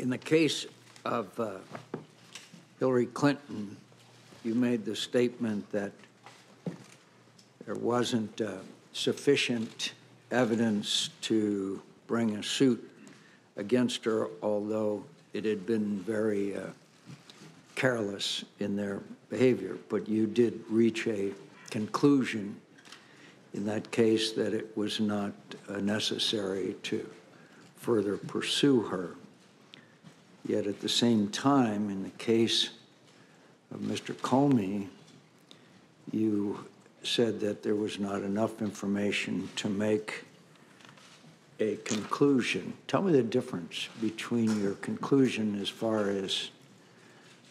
In the case of Hillary Clinton, you made the statement that there wasn't sufficient evidence to bring a suit against her, although it had been very careless in their behavior. But you did reach a conclusion in that case that it was not necessary to further pursue her. Yet at the same time, in the case of Mr. Comey, you said that there was not enough information to make a conclusion. Tell me the difference between your conclusion as far as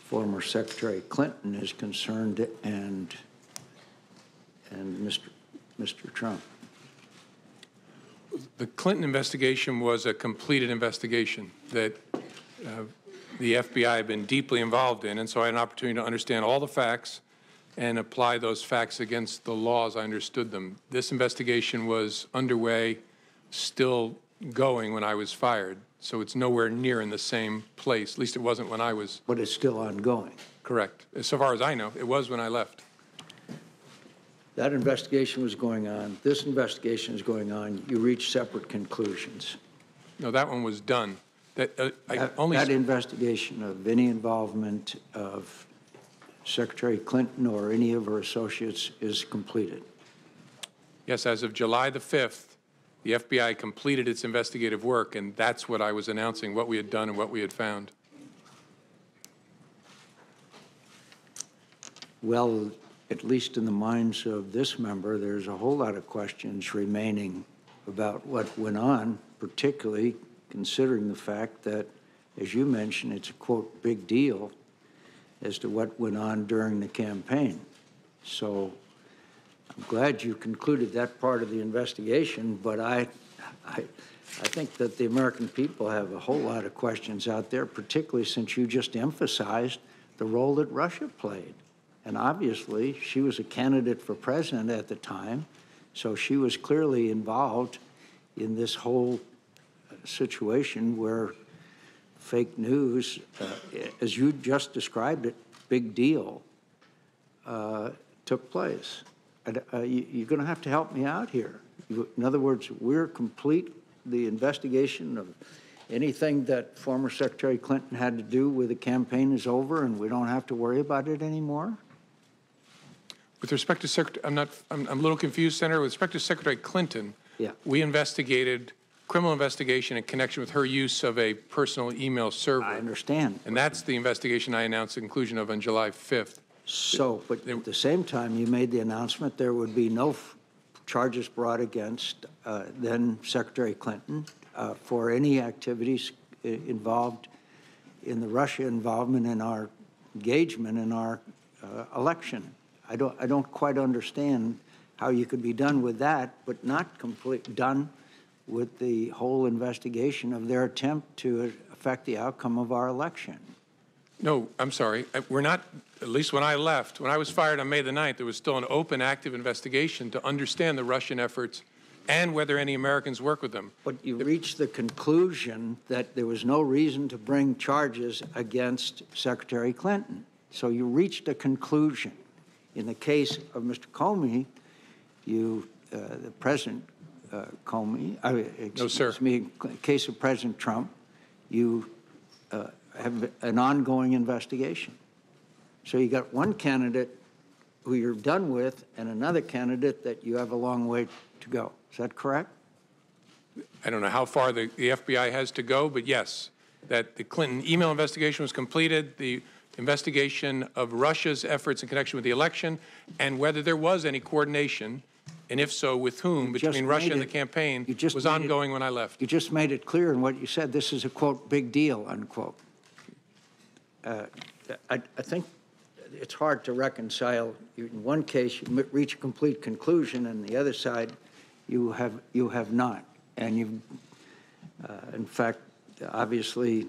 former Secretary Clinton is concerned and Mr. Trump. The Clinton investigation was a completed investigation that the FBI had been deeply involved in, and so I had an opportunity to understand all the facts and apply those facts against the laws I understood them. This investigation was underway, still going when I was fired, so it's nowhere near in the same place. At least it wasn't when I was. But it's still ongoing. Correct. So far as I know, it was when I left. That investigation was going on. This investigation is going on. You reached separate conclusions. No, that one was done. That investigation of any involvement of Secretary Clinton or any of her associates is completed. Yes, as of July the 5th, the FBI completed its investigative work, and that's what I was announcing, what we had done and what we had found. Well, at least in the minds of this member, there's a whole lot of questions remaining about what went on, particularly considering the fact that, as you mentioned, it's a, quote, big deal as to what went on during the campaign. So I'm glad you concluded that part of the investigation, but I think that the American people have a whole lot of questions out there, particularly since you just emphasized the role that Russia played. And obviously, she was a candidate for president at the time, so she was clearly involved in this whole situation where fake news, as you just described it, big deal, took place. You're going to have to help me out here. In other words, we're complete the investigation of anything that former Secretary Clinton had to do with the campaign is over, and we don't have to worry about it anymore? With respect to Secretary, I'm a little confused, Senator. With respect to Secretary Clinton, we investigated criminal investigation in connection with her use of a personal email server. I understand. And that's the investigation I announced the conclusion of on July 5th. So, but at the same time, you made the announcement there would be no charges brought against then Secretary Clinton for any activities involved in the Russia involvement in our engagement in our election. I don't quite understand how you could be done with that, but not done with the whole investigation of their attempt to affect the outcome of our election. No, I'm sorry. We're not, at least when I left, when I was fired on May the 9th, there was still an open, active investigation to understand the Russian efforts and whether any Americans work with them. But you reached the conclusion that there was no reason to bring charges against Secretary Clinton. So you reached a conclusion. In the case of Mr. Comey, the President Comey, excuse me, in the case of President Trump, you have an ongoing investigation. So you got one candidate who you're done with and another candidate that you have a long way to go. Is that correct? I don't know how far the FBI has to go, but yes, that the Clinton email investigation was completed, the investigation of Russia's efforts in connection with the election, and whether there was any coordination, and if so, with whom, between Russia and the campaign, was ongoing when I left. You just made it clear in what you said. This is a, quote, big deal, unquote. I think it's hard to reconcile. In one case, you reach a complete conclusion, and the other side, you have not. And you've, in fact, obviously,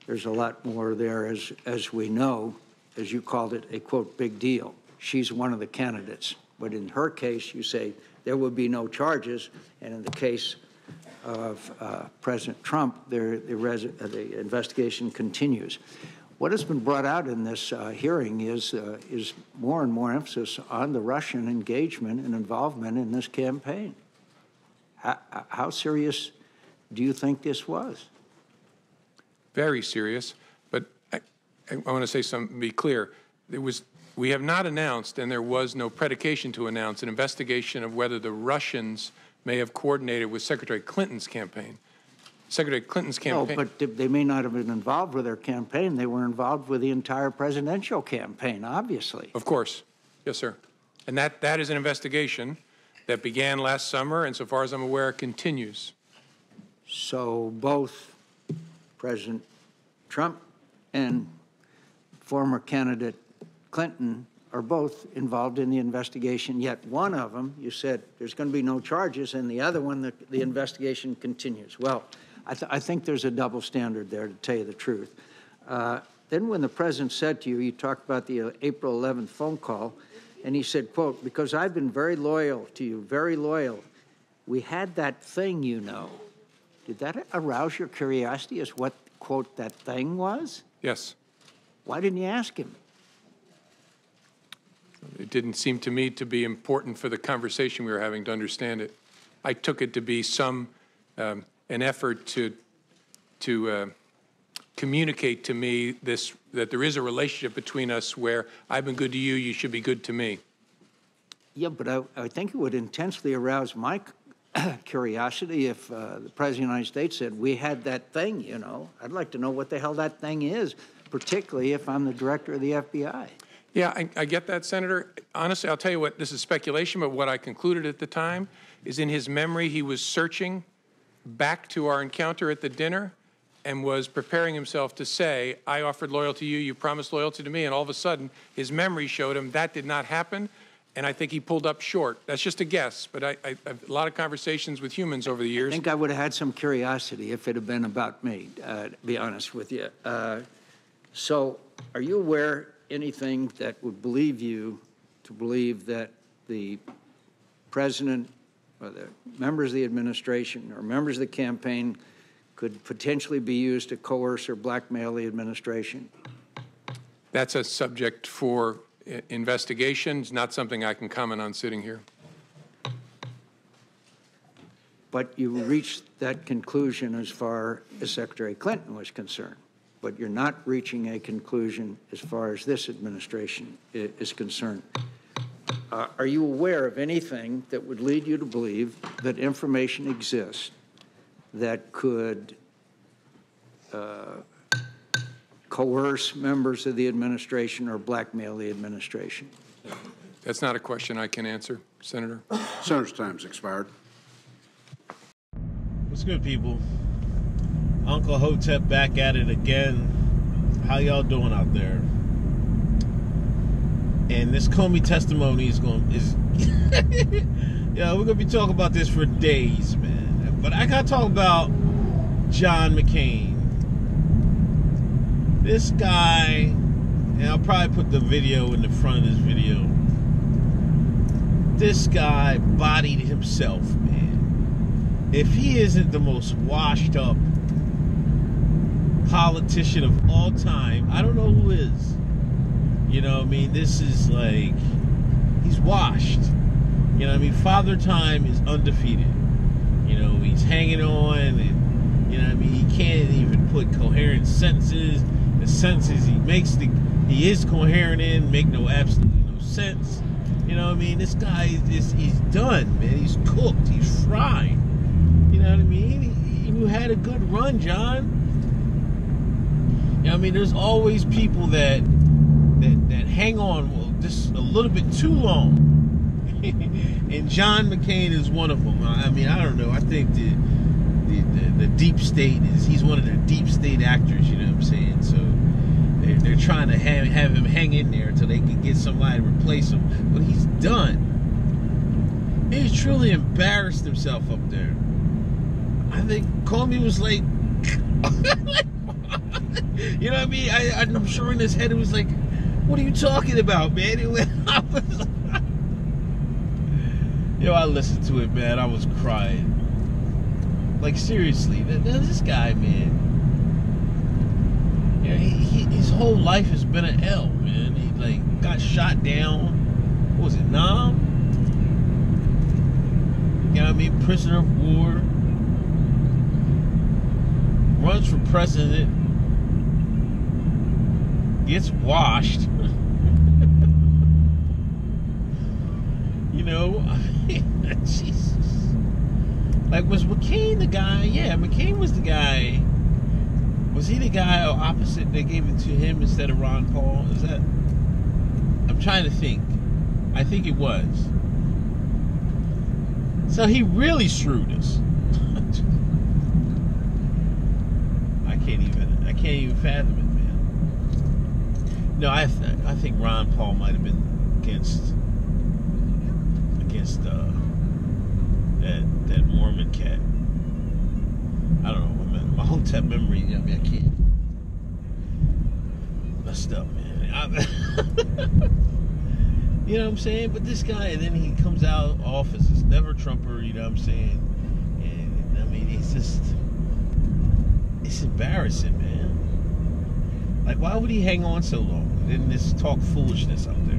there's a lot more there, as we know, as you called it, a, quote, big deal. She's one of the candidates. But in her case, you say there would be no charges, and in the case of President Trump, the investigation continues. What has been brought out in this hearing is more and more emphasis on the Russian engagement and involvement in this campaign. How serious do you think this was? Very serious, but I want to say something, be clear. We have not announced, and there was no predication to announce, an investigation of whether the Russians may have coordinated with Secretary Clinton's campaign. Secretary Clinton's campaign. No, but they may not have been involved with their campaign. They were involved with the entire presidential campaign, obviously. Of course. Yes, sir. And that is an investigation that began last summer, and so far as I'm aware, continues. So both President Trump and former candidate Clinton are both involved in the investigation, yet one of them, you said there's going to be no charges, and the other one, the investigation continues. Well, I think there's a double standard there, to tell you the truth. Then when the president said to you, you talked about the April 11th phone call, and he said, quote, because I've been very loyal to you, very loyal. We had that thing, you know. Did that arouse your curiosity as what, quote, that thing was? Yes. Why didn't you ask him? It didn't seem to me to be important for the conversation we were having to understand it. I took it to be an effort to communicate to me that there is a relationship between us where I've been good to you, you should be good to me. Yeah, but I think it would intensely arouse my curiosity if the President of the United States said, we had that thing, you know. I'd like to know what the hell that thing is, particularly if I'm the director of the FBI. Yeah, I get that, Senator. Honestly, I'll tell you what, this is speculation, but what I concluded at the time is in his memory he was searching back to our encounter at the dinner and was preparing himself to say, I offered loyalty to you, you promised loyalty to me, and all of a sudden his memory showed him that did not happen, and I think he pulled up short. That's just a guess, but I've a lot of conversations with humans over the years. I think I would have had some curiosity if it had been about me, to be honest with you. So are you aware anything that would believe you to believe that the president or the members of the administration or members of the campaign could potentially be used to coerce or blackmail the administration? That's a subject for investigations, not something I can comment on sitting here. But you reached that conclusion as far as Secretary Clinton was concerned. But you're not reaching a conclusion as far as this administration is concerned. Are you aware of anything that would lead you to believe that information exists that could coerce members of the administration or blackmail the administration? That's not a question I can answer, Senator. Senator's time's expired. What's good, people? Uncle Hotep back at it again. How y'all doing out there? And this Comey testimony is yeah, we're gonna be talking about this for days, man. But I gotta talk about John McCain. This guy, and I'll probably put the video in the front of this video. This guy bodied himself, man. If he isn't the most washed up politician of all time, I don't know who is. You know what I mean? This is like, he's washed. You know what I mean? Father Time is undefeated. You know, he's hanging on, and, you know what I mean? He can't even put coherent sentences. The sentences he makes, he is coherent in, make absolutely no sense. You know what I mean? This guy, he's done, man. He's cooked. He's fried. You know what I mean? You had a good run, John. You know what I mean? There's always people that hang on just a little bit too long. And John McCain is one of them. I mean, I don't know. I think the deep state he's one of their deep state actors, you know what I'm saying? So they're trying to have him hang in there until they can get somebody to replace him. But he's done. He's truly embarrassed himself up there. I think Comey was like, you know what I mean? I'm sure in his head it was like, what are you talking about, man? Yo, I listened to it, man. I was crying. Like, seriously, this guy, man. You know, his whole life has been an L, man. He, like, got shot down. What was it, Nam? You know what I mean? Prisoner of war. Runs for president. Gets washed. You know? Jesus. Like, was McCain the guy? Yeah, McCain was the guy. Was he the guy opposite that gave it to him instead of Ron Paul? Is that... I'm trying to think. I think it was. So he really screwed us. I can't even fathom it, man. No, I think Ron Paul might have been against that Mormon cat. I don't know, man. My Hotep memory, I mean, I can't. Messed up, man. You know what I'm saying? But this guy, and then he comes out of office as never Trumper, you know what I'm saying? And I mean, it's embarrassing, man. Like, why would he hang on so long? And then just talk foolishness up there.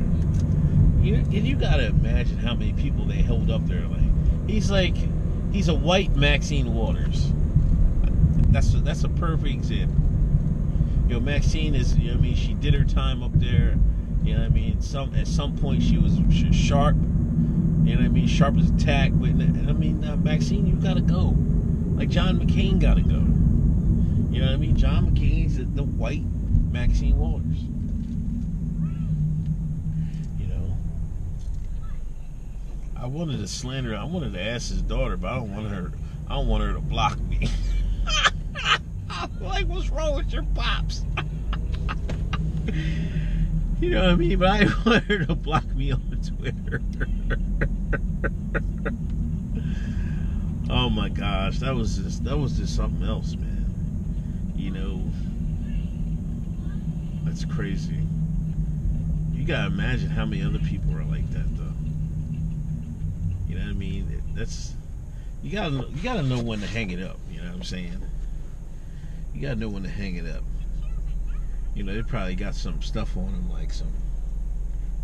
You gotta imagine how many people they held up there. He's a white Maxine Waters. That's a perfect example. You know, Maxine is, you know what I mean, she did her time up there. You know what I mean? At some point she was sharp. You know what I mean? Sharp as a tack. But, and I mean, Maxine, you gotta go. Like John McCain gotta go. You know what I mean? John McCain's the white Maxine Waters. You know, I wanted to slander. I wanted to ask his daughter, but I don't want her to block me. Like, what's wrong with your pops? You know what I mean? But I want her to block me on Twitter. Oh my gosh, that was just something else, man. You know, that's crazy. You gotta imagine how many other people are like that, though. You know what I mean? You gotta know when to hang it up. You know what I'm saying? You gotta know when to hang it up. You know, they probably got some stuff on him, like some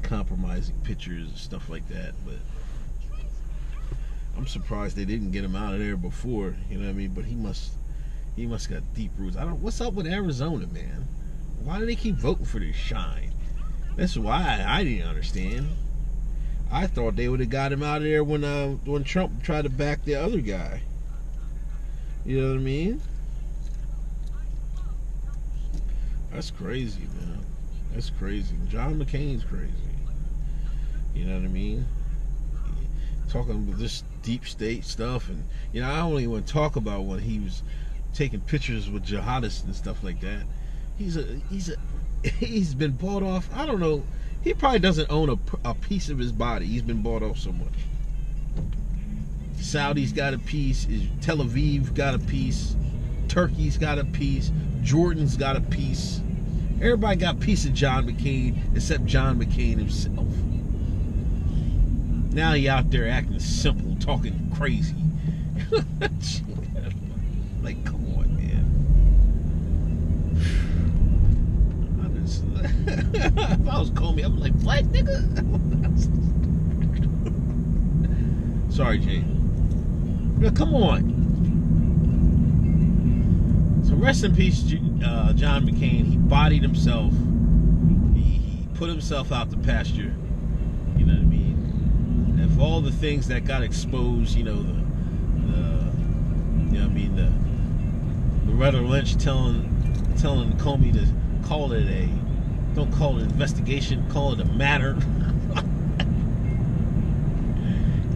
compromising pictures and stuff like that, but I'm surprised they didn't get him out of there before, you know what I mean? But he must got deep roots. What's up with Arizona, man? Why do they keep voting for this shine? That's why I didn't understand. I thought they would have got him out of there when Trump tried to back the other guy. You know what I mean? That's crazy, man. That's crazy. John McCain's crazy. You know what I mean? Talking about this deep state stuff, and you know, I don't even want to talk about when he was taking pictures with jihadists and stuff like that. He's been bought off. I don't know. He probably doesn't own a piece of his body. He's been bought off so much. Saudi's got a piece. Tel Aviv got a piece. Turkey's got a piece. Jordan's got a piece. Everybody got a piece of John McCain except John McCain himself. Now he out there acting simple, talking crazy. Like, come on, man. If I was Comey, I'm like, what, nigga? Sorry, Jay. Now, come on. So rest in peace, John McCain. He bodied himself. He put himself out to pasture. You know what I mean? And if all the things that got exposed, you know, you know what I mean, the Loretta Lynch telling Comey to call it don't call it an investigation, call it a matter.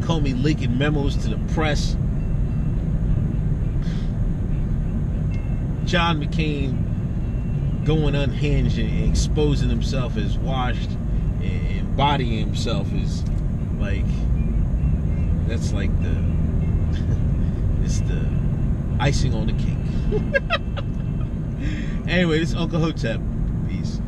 Comey leaking memos to the press. John McCain going unhinged and exposing himself as washed and embodying himself as like, that's like it's the icing on the cake. Anyway, this is Uncle Hotep. Peace.